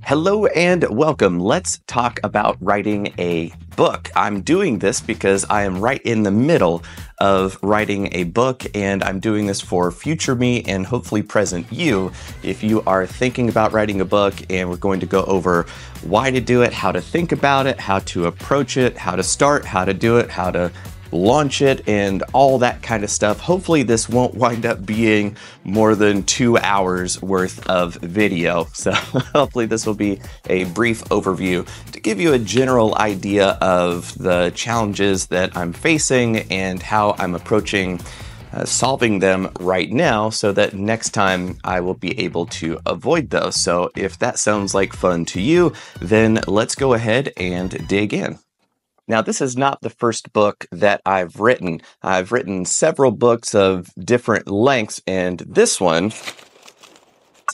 Hello and welcome. Let's talk about writing a book. I'm doing this because I am right in the middle of writing a book, and I'm doing this for future me and hopefully present you. If you are thinking about writing a book, and we're going to go over why to do it, how to think about it, how to approach it, how to start, how to do it, how to launch it, and all that kind of stuff. Hopefully this won't wind up being more than 2 hours worth of video. So hopefully this will be a brief overview to give you a general idea of the challenges that I'm facing and how I'm approaching solving them right now, so that next time I will be able to avoid those. So if that sounds like fun to you, then let's go ahead and dig in. Now, this is not the first book that I've written. I've written several books of different lengths, and this one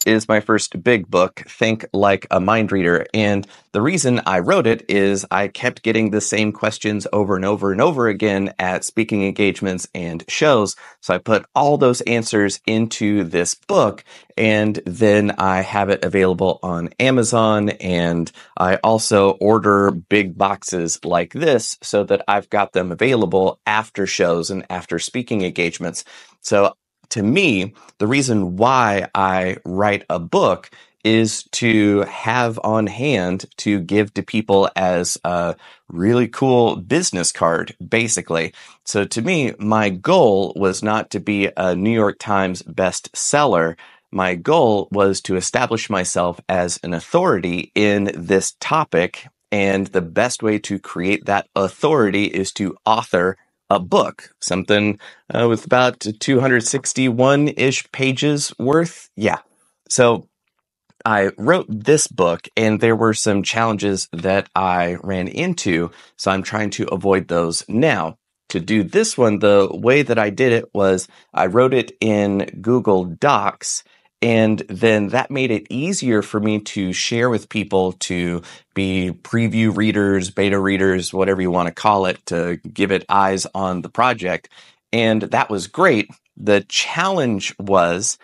is my first big book, Think Like a Mind Reader. And the reason I wrote it is I kept getting the same questions over and over and over again at speaking engagements and shows. So I put all those answers into this book, and then I have it available on Amazon. And I also order big boxes like this so that I've got them available after shows and after speaking engagements. So to me, the reason why I write a book is to have on hand to give to people as a really cool business card, basically. So to me, my goal was not to be a New York Times bestseller. My goal was to establish myself as an authority in this topic, and the best way to create that authority is to author a book, something with about 261-ish pages worth. Yeah. So I wrote this book, and there were some challenges that I ran into, so I'm trying to avoid those now. To do this one, the way that I did it was I wrote it in Google Docs, and then that made it easier for me to share with people, to be preview readers, beta readers, whatever you want to call it, to give it eyes on the project. And that was great. The challenge was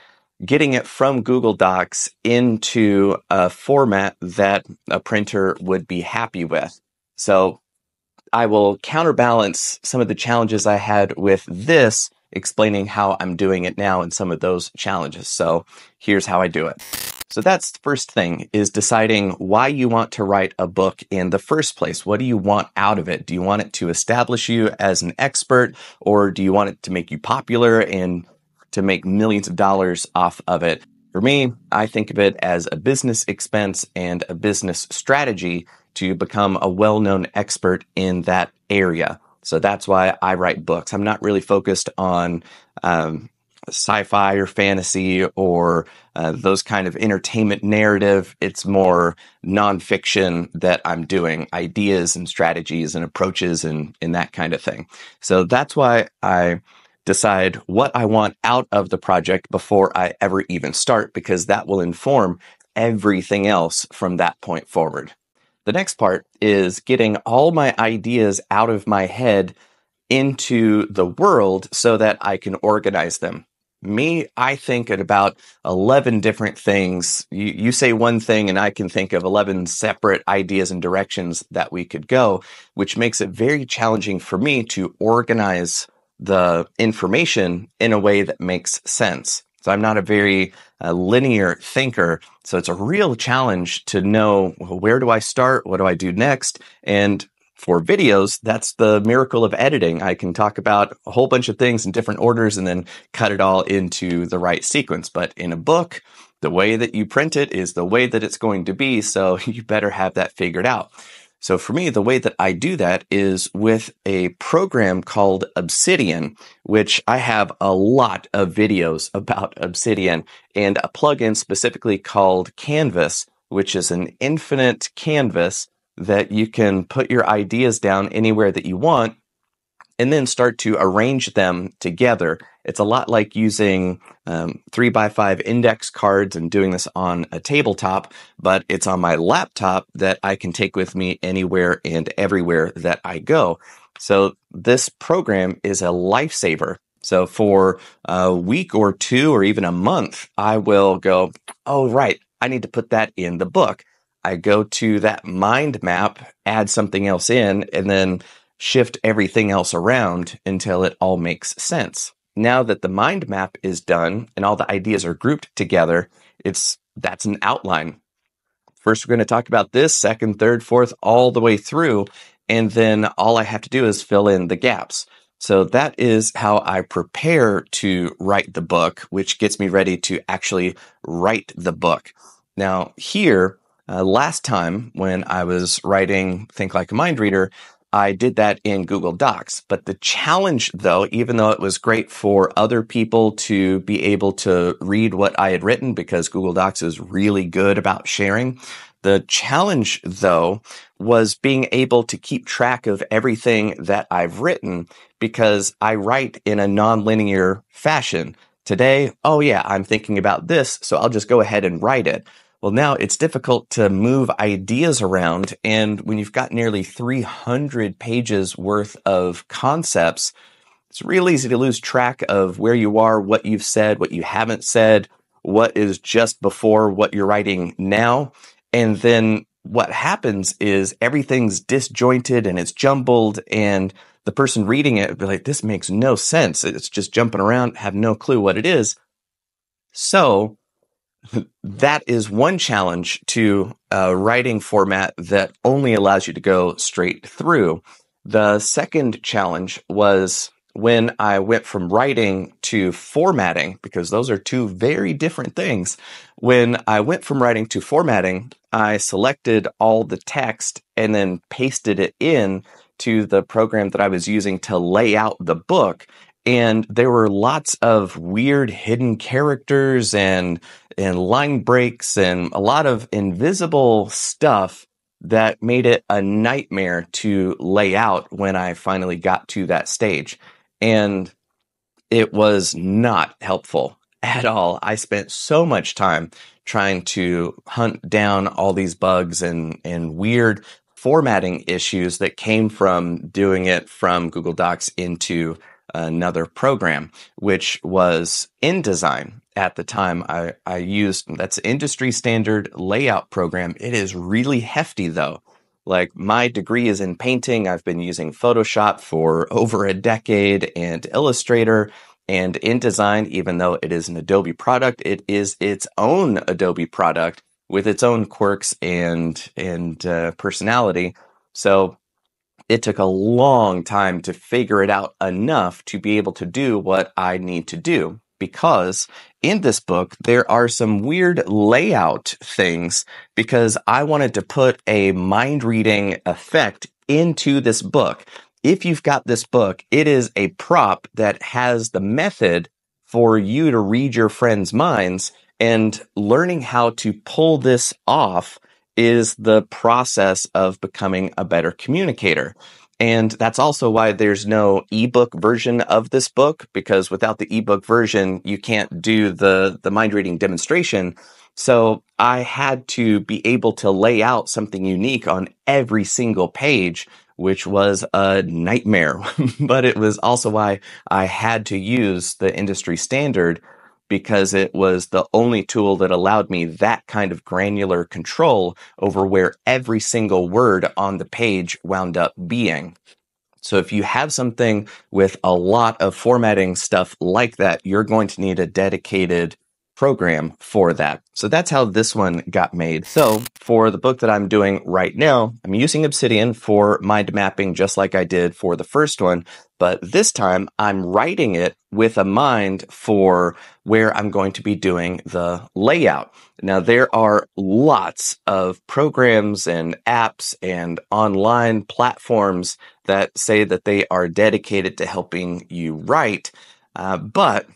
getting it from Google Docs into a format that a printer would be happy with. So I will counterbalance some of the challenges I had with this, explaining how I'm doing it now and some of those challenges. So here's how I do it. So that's the first thing, is deciding why you want to write a book in the first place. What do you want out of it? Do you want it to establish you as an expert, or do you want it to make you popular and to make millions of dollars off of it? For me, I think of it as a business expense and a business strategy to become a well-known expert in that area. So that's why I write books. I'm not really focused on sci-fi or fantasy or those kind of entertainment narrative. It's more nonfiction that I'm doing, ideas and strategies and approaches and that kind of thing. So that's why I decide what I want out of the project before I ever even start, because that will inform everything else from that point forward. The next part is getting all my ideas out of my head into the world so that I can organize them. Me, I think at about 11 different things. You say one thing and I can think of 11 separate ideas and directions that we could go, which makes it very challenging for me to organize the information in a way that makes sense. So I'm not a very linear thinker. So it's a real challenge to know, where do I start? What do I do next? And for videos, that's the miracle of editing. I can talk about a whole bunch of things in different orders and then cut it all into the right sequence. But in a book, the way that you print it is the way that it's going to be. So you better have that figured out. So for me, the way that I do that is with a program called Obsidian, which I have a lot of videos about Obsidian, and a plugin specifically called Canvas, which is an infinite canvas that you can put your ideas down anywhere that you want and then start to arrange them together. It's a lot like using 3x5 index cards and doing this on a tabletop, but it's on my laptop that I can take with me anywhere and everywhere that I go. So this program is a lifesaver. So for a week or two or even a month, I will go, oh, right, I need to put that in the book. I go to that mind map, add something else in, and then shift everything else around until it all makes sense. Now that the mind map is done and all the ideas are grouped together, that's an outline. First, we're going to talk about this, second, third, fourth, all the way through. And then all I have to do is fill in the gaps. So that is how I prepare to write the book, which gets me ready to actually write the book. Now, here, last time when I was writing Think Like a Mind Reader, I did that in Google Docs. But the challenge, though, even though it was great for other people to be able to read what I had written, because Google Docs is really good about sharing, the challenge, though, was being able to keep track of everything that I've written, because I write in a nonlinear fashion. Today, oh yeah, I'm thinking about this, so I'll just go ahead and write it. Well, now it's difficult to move ideas around, and when you've got nearly 300 pages worth of concepts, it's real easy to lose track of where you are, what you've said, what you haven't said, what is just before what you're writing now. And then what happens is everything's disjointed and it's jumbled, and the person reading it would be like, this makes no sense. It's just jumping around, have no clue what it is. So that is one challenge to a writing format that only allows you to go straight through. The second challenge was when I went from writing to formatting, because those are two very different things. When I went from writing to formatting, I selected all the text and then pasted it in to the program that I was using to lay out the book. And there were lots of weird hidden characters and line breaks and a lot of invisible stuff that made it a nightmare to lay out when I finally got to that stage. And it was not helpful at all. I spent so much time trying to hunt down all these bugs and weird formatting issues that came from doing it from Google Docs into another program, which was InDesign. At the time, I used, that's industry standard layout program. It is really hefty, though. Like, my degree is in painting. I've been using Photoshop for over a decade, and Illustrator, and InDesign, even though it is an Adobe product, it is its own Adobe product with its own quirks and personality. So it took a long time to figure it out enough to be able to do what I need to do, because in this book, there are some weird layout things, because I wanted to put a mind reading effect into this book. If you've got this book, it is a prop that has the method for you to read your friends' minds, and learning how to pull this off is the process of becoming a better communicator. And that's also why there's no ebook version of this book, because without the ebook version, you can't do the mind reading demonstration. So I had to be able to lay out something unique on every single page, which was a nightmare. But it was also why I had to use the industry standard, because it was the only tool that allowed me that kind of granular control over where every single word on the page wound up being. So if you have something with a lot of formatting stuff like that, you're going to need a dedicated program for that. So that's how this one got made. So for the book that I'm doing right now, I'm using Obsidian for mind mapping, just like I did for the first one. But this time I'm writing it with a mind for where I'm going to be doing the layout. Now, there are lots of programs and apps and online platforms that say that they are dedicated to helping you write, but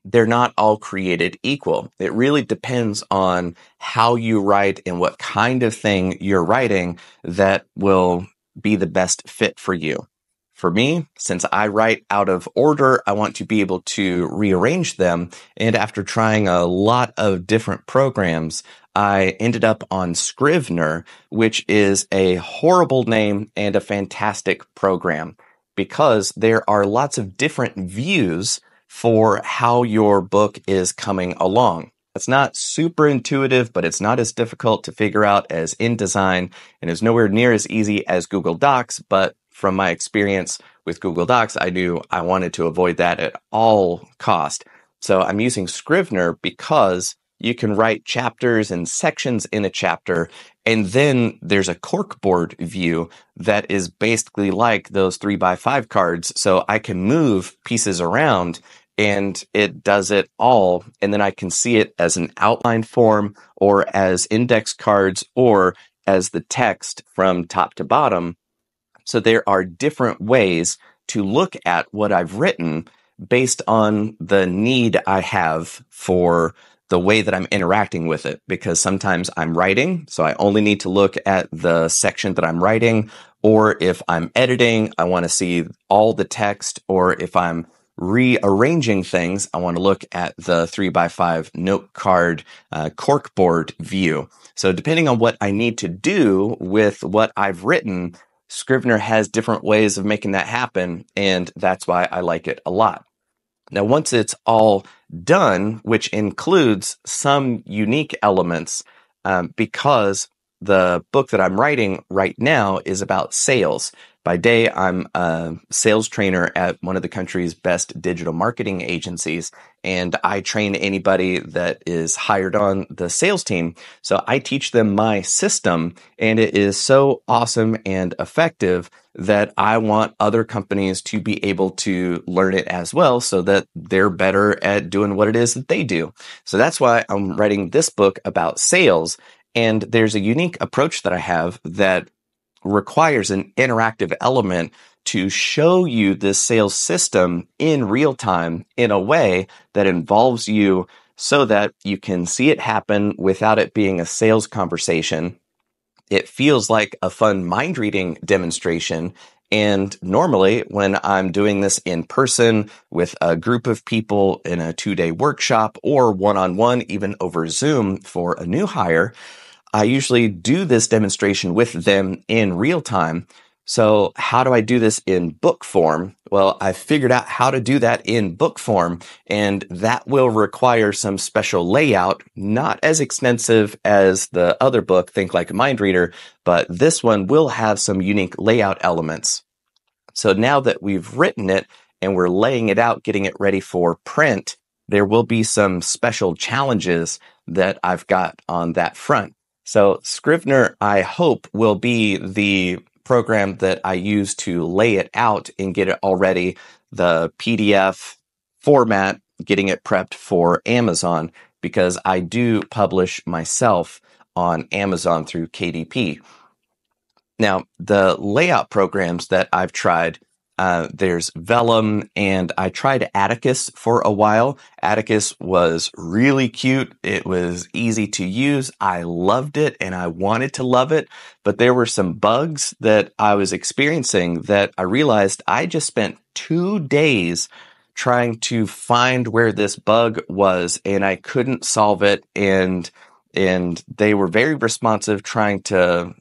they're not all created equal. It really depends on how you write and what kind of thing you're writing that will be the best fit for you. For me, since I write out of order, I want to be able to rearrange them. And after trying a lot of different programs, I ended up on Scrivener, which is a horrible name and a fantastic program, because there are lots of different views for how your book is coming along. It's not super intuitive, but it's not as difficult to figure out as InDesign, and is nowhere near as easy as Google Docs. But from my experience with Google Docs, I knew I wanted to avoid that at all cost. So I'm using Scrivener because you can write chapters and sections in a chapter, and then there's a corkboard view that is basically like those 3x5 cards. So I can move pieces around and it does it all. And then I can see it as an outline form or as index cards or as the text from top to bottom. So there are different ways to look at what I've written based on the need I have for the way that I'm interacting with it, because sometimes I'm writing, so I only need to look at the section that I'm writing, or if I'm editing, I want to see all the text, or if I'm rearranging things, I want to look at the 3x5 note card corkboard view. So depending on what I need to do with what I've written, Scrivener has different ways of making that happen, and that's why I like it a lot. Now, once it's all done, which includes some unique elements, because the book that I'm writing right now is about sales. By day, I'm a sales trainer at one of the country's best digital marketing agencies, and I train anybody that is hired on the sales team. So I teach them my system, and it is so awesome and effective that I want other companies to be able to learn it as well, so that they're better at doing what it is that they do. So that's why I'm writing this book about sales. And there's a unique approach that I have that requires an interactive element to show you this sales system in real time in a way that involves you so that you can see it happen without it being a sales conversation. It feels like a fun mind reading demonstration. And normally when I'm doing this in person with a group of people in a 2-day workshop or one-on-one, even over Zoom for a new hire, I usually do this demonstration with them in real time. So how do I do this in book form? Well, I figured out how to do that in book form, and that will require some special layout, not as extensive as the other book, Think Like a Mind Reader, but this one will have some unique layout elements. So now that we've written it and we're laying it out, getting it ready for print, there will be some special challenges that I've got on that front. So Scrivener, I hope, will be the program that I use to lay it out and get it all ready, the PDF format, getting it prepped for Amazon, because I do publish myself on Amazon through KDP. Now, the layout programs that I've tried, there's Vellum, and I tried Atticus for a while. Atticus was really cute. It was easy to use. I loved it, and I wanted to love it. But there were some bugs that I was experiencing that I realized I just spent 2 days trying to find where this bug was, and I couldn't solve it. And they were very responsive trying to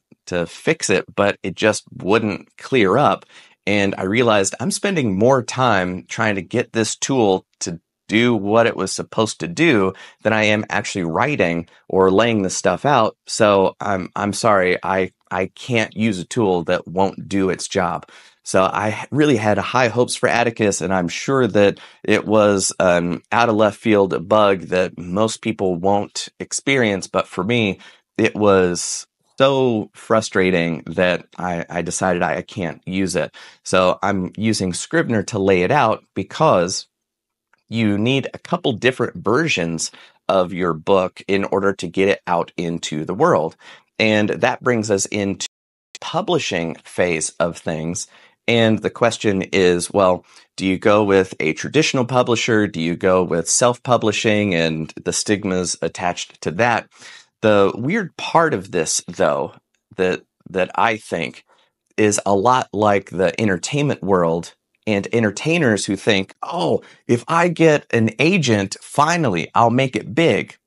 fix it, but it just wouldn't clear up. And I realized I'm spending more time trying to get this tool to do what it was supposed to do than I am actually writing or laying the stuff out. So I'm sorry, I can't use a tool that won't do its job. So I really had high hopes for Atticus, and I'm sure that it was an out of left field bug that most people won't experience. But for me, it was so frustrating that I decided I can't use it. So I'm using Scrivener to lay it out because you need a couple different versions of your book in order to get it out into the world. And that brings us into the publishing phase of things. And the question is, well, do you go with a traditional publisher? Do you go with self-publishing and the stigmas attached to that? The weird part of this, though, that I think is a lot like the entertainment world and entertainers who think, oh, if I get an agent, finally, I'll make it big.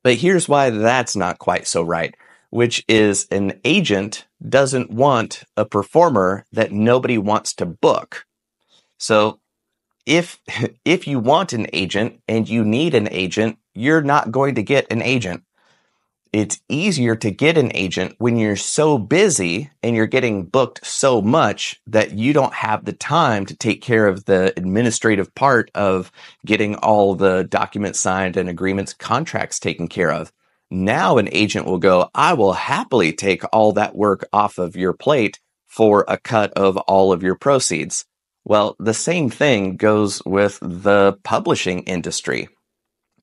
But here's why that's not quite so right, which is an agent doesn't want a performer that nobody wants to book. So if you want an agent and you need an agent, you're not going to get an agent. It's easier to get an agent when you're so busy and you're getting booked so much that you don't have the time to take care of the administrative part of getting all the documents signed and agreements, contracts taken care of. Now an agent will go, I will happily take all that work off of your plate for a cut of all of your proceeds. Well, the same thing goes with the publishing industry.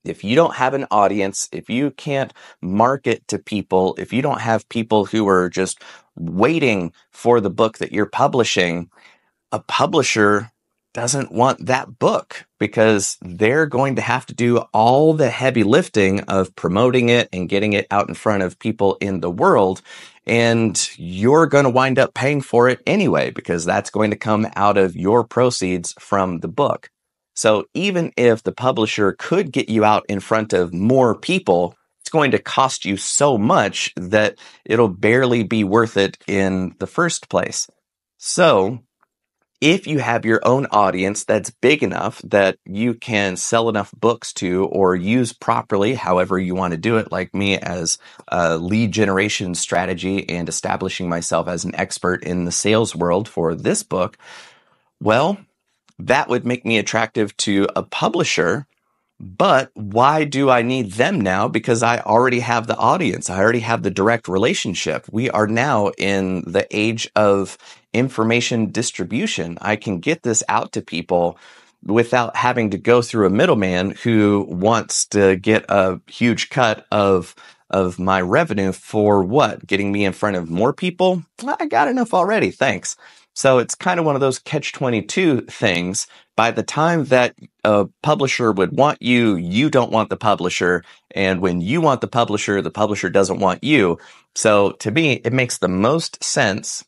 If you don't have an audience, if you can't market to people, if you don't have people who are just waiting for the book that you're publishing, a publisher doesn't want that book because they're going to have to do all the heavy lifting of promoting it and getting it out in front of people in the world. And you're going to wind up paying for it anyway, because that's going to come out of your proceeds from the book. So even if the publisher could get you out in front of more people, it's going to cost you so much that it'll barely be worth it in the first place. So if you have your own audience that's big enough that you can sell enough books to or use properly, however you want to do it, like me as a lead generation strategy and establishing myself as an expert in the sales world for this book, well, that would make me attractive to a publisher. But why do I need them now? Because I already have the audience. I already have the direct relationship. We are now in the age of information distribution. I can get this out to people without having to go through a middleman who wants to get a huge cut of my revenue for what? Getting me in front of more people? I got enough already. Thanks. So it's kind of one of those catch-22 things. By the time that a publisher would want you, you don't want the publisher. And when you want the publisher doesn't want you. So to me, it makes the most sense,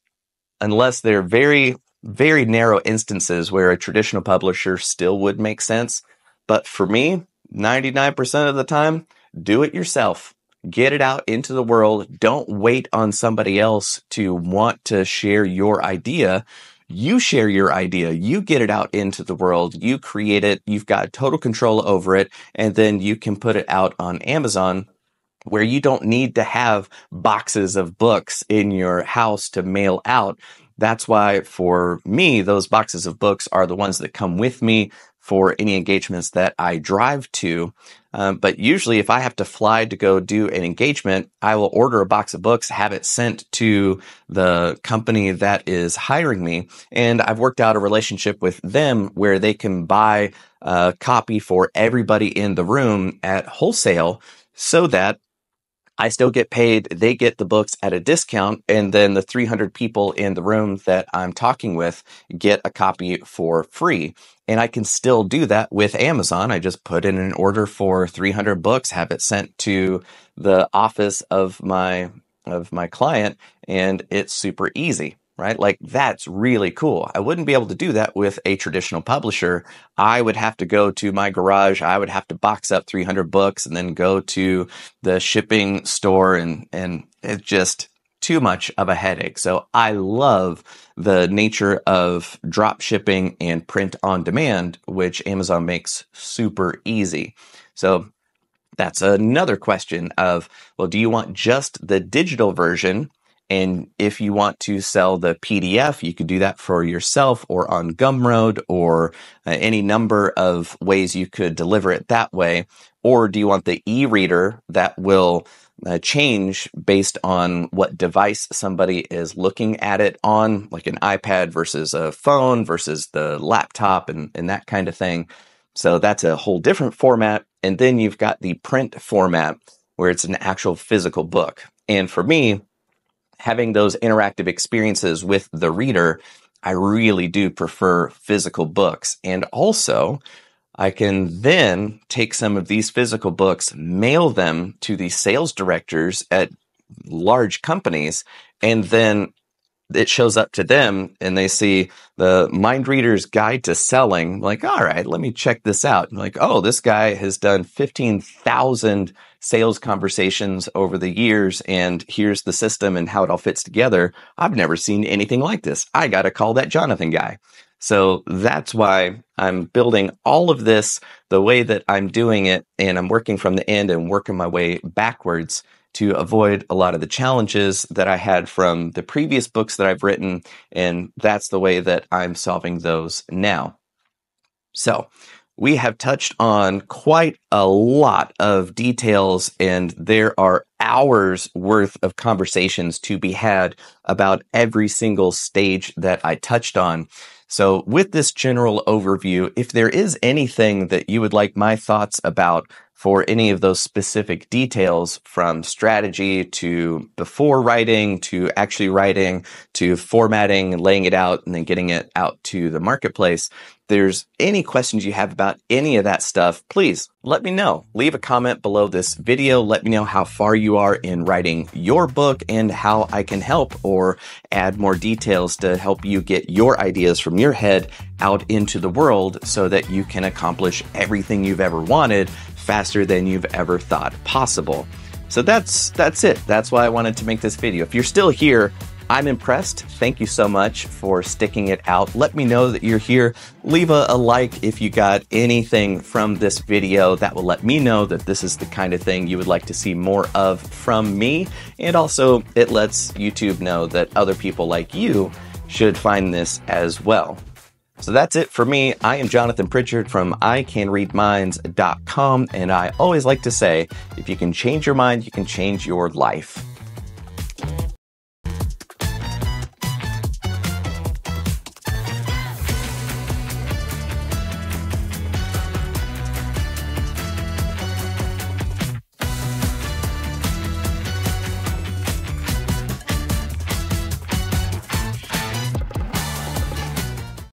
unless they're very, very narrow instances where a traditional publisher still would make sense. But for me, 99% of the time, do it yourself. Get it out into the world. Don't wait on somebody else to want to share your idea. You share your idea. You get it out into the world. You create it. You've got total control over it. And then you can put it out on Amazon, where you don't need to have boxes of books in your house to mail out. That's why for me, those boxes of books are the ones that come with me for any engagements that I drive to. But usually if I have to fly to go do an engagement, I will order a box of books, have it sent to the company that is hiring me. And I've worked out a relationship with them where they can buy a copy for everybody in the room at wholesale so that I still get paid, they get the books at a discount, and then the 300 people in the room that I'm talking with get a copy for free. And I can still do that with Amazon. I just put in an order for 300 books, have it sent to the office of my client, and it's super easy. Right? Like, that's really cool. I wouldn't be able to do that with a traditional publisher. I would have to go to my garage. I would have to box up 300 books and then go to the shipping store, and it's just too much of a headache. So I love the nature of drop shipping and print on demand, which Amazon makes super easy. So that's another question of, well, do you want just the digital version? And if you want to sell the PDF, you could do that for yourself or on Gumroad or any number of ways you could deliver it that way. Or do you want the e-reader that will change based on what device somebody is looking at it on, like an iPad versus a phone versus the laptop and that kind of thing. So that's a whole different format. And then you've got the print format where it's an actual physical book. And for me, having those interactive experiences with the reader, I really do prefer physical books. And also, I can then take some of these physical books, mail them to the sales directors at large companies, and then it shows up to them and they see the Mind Reader's Guide to Selling. Like, all right, let me check this out. And like, oh, this guy has done 15,000 sales conversations over the years, and here's the system and how it all fits together. I've never seen anything like this. I got to call that Jonathan guy. So that's why I'm building all of this the way that I'm doing it, and I'm working from the end and working my way backwards to avoid a lot of the challenges that I had from the previous books that I've written, and that's the way that I'm solving those now. So we have touched on quite a lot of details, and there are hours worth of conversations to be had about every single stage that I touched on. So with this general overview, if there is anything that you would like my thoughts about for any of those specific details, from strategy to before writing to actually writing to formatting, laying it out, and then getting it out to the marketplace, there's any questions you have about any of that stuff, please let me know. Leave a comment below this video. Let me know how far you are in writing your book and how I can help or add more details to help you get your ideas from your head out into the world so that you can accomplish everything you've ever wanted faster than you've ever thought possible. So that's it. That's why I wanted to make this video. If you're still here, I'm impressed. Thank you so much for sticking it out. Let me know that you're here. Leave a like if you got anything from this video. That will let me know that this is the kind of thing you would like to see more of from me. And also, it lets YouTube know that other people like you should find this as well. So that's it for me. I am Jonathan Pritchard from iCanReadMinds.com, and I always like to say, if you can change your mind, you can change your life.